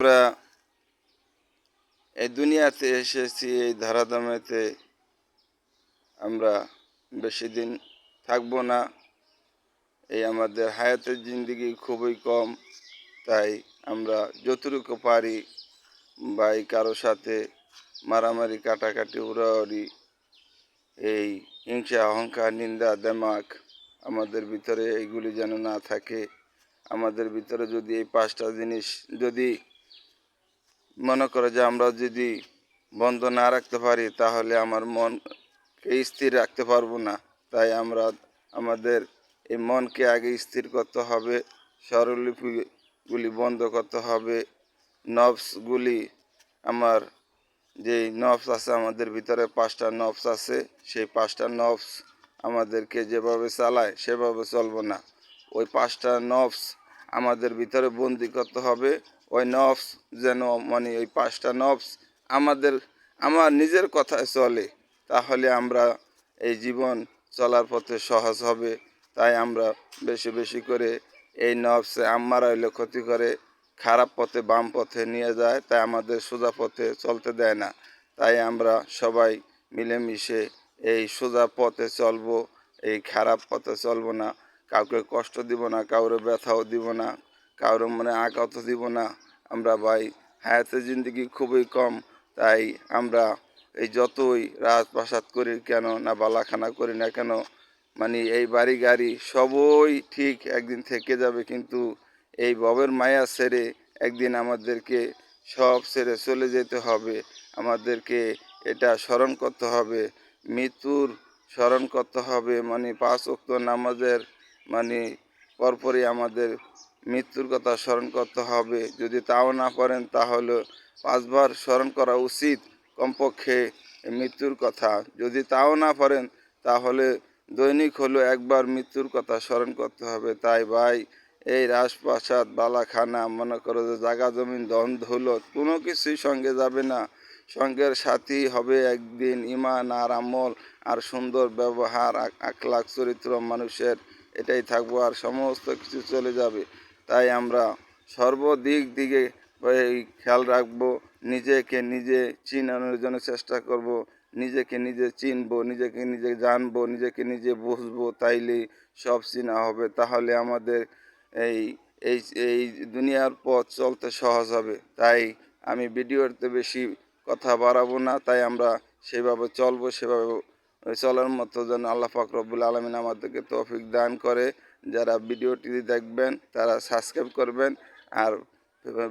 আমরা এই দুনিয়াতে এসেছি, এই ধরাধামেতে আমরা বেশি দিন থাকবো না। এই আমাদের হায়াতের জিন্দেগি খুবই কম। তাই আমরা যতটুকু পারি ভাই কারো সাথে মারামারি, কাটাকাটি, উড়াউড়ি, এই হিংসা, অহংকার, নিন্দা, দেমাক আমাদের ভিতরে এইগুলি যেন না থাকে। আমাদের ভিতরে যদি এই 5টা জিনিস যদি মনে করে যে আমরা যদি বন্ধ না রাখতে পারি, তাহলে আমার মনকে স্থির রাখতে পারবো না। তাই আমরা আমাদের এই মনকে আগে স্থির করতে হবে, স্বরলিপিগুলি বন্ধ করতে হবে, নফসগুলি আমার যেই নফস আছে আমাদের ভিতরে 5টা নফস আছে, সেই 5টা নফস আমাদেরকে যেভাবে চালায় সেভাবে চলবো না। ওই 5টা নফস আমাদের ভিতরে বন্দি করতে হবে। ওই নফস যেন মানে ওই 5টা নফস আমার নিজের কথায় চলে, তাহলে আমরা এই জীবন চলার পথে সহজ হবে। তাই আমরা বেশি বেশি করে এই নফসে আম্মারা হইলে ক্ষতি করে, খারাপ পথে বাম পথে নিয়ে যায়, তাই আমাদের সোজা পথে চলতে দেয় না। তাই আমরা সবাই মিলেমিশে এই সোজা পথে চলবো, এই খারাপ পথে চলবো না। কাউকে কষ্ট দিব না, কাউরে ব্যথাও দিব না, কাউরে মনে আঘাতও দিব না। আমরা ভাই হায়াতের জিন্দেগি খুবই কম। তাই আমরা এই যতই রাজপ্রাসাদ করি কেন না, বালাখানা করি না কেন, মানে এই বাড়ি গাড়ি সবই ঠিক একদিন থেকে যাবে, কিন্তু এই ভবের মায়া ছেড়ে একদিন আমাদেরকে সব ছেড়ে চলে যেতে হবে। আমাদেরকে এটা স্মরণ করতে হবে, মৃত্যুর স্মরণ করতে হবে। মানে 5 ওয়াক্ত নামাজের মানে পরপরই আমাদের মৃত্যুর কথা স্মরণ করতে হবে। যদি তাও না পারেন তাহলে 5 বার স্মরণ করা উচিত কমপক্ষে মৃত্যুর কথা। যদি তাও না পারেন তাহলে দৈনিক হলো একবার মৃত্যুর কথা স্মরণ করতে হবে। তাই ভাই এই রাজপ্রাসাদ, বালাখানা, মনে করো যে জাগা জমিন, ধন দৌলত কোনো কিছুই সঙ্গে যাবে না। সঙ্গের সাথী হবে একদিন ঈমান আর আমল আর সুন্দর ব্যবহার, আখলাক, চরিত্র মানুষের, এটাই থাকবো, আর সমস্ত কিছু চলে যাবে। তাই আমরা সর্বদিক দিকে এই খেয়াল রাখবো, নিজেকে নিজে চিনানোর জন্য চেষ্টা করব, নিজেকে নিজে চিনবো, নিজেকে নিজে জানবো, নিজেকে নিজে বুঝবো, তাইলেই সব চিনা হবে। তাহলে আমাদের এই এই এই দুনিয়ার পথ চলতে সহজ হবে। তাই আমি ভিডিওতে বেশি কথা বাড়াবো না। তাই আমরা সেভাবে চলবো, সেভাবে চলার মতো যেন আল্লাহ পাক রব্বুল আলামিন আমাদেরকে তৌফিক দান করে। যারা ভিডিওটি দেখবেন তারা সাবস্ক্রাইব করবেন, আর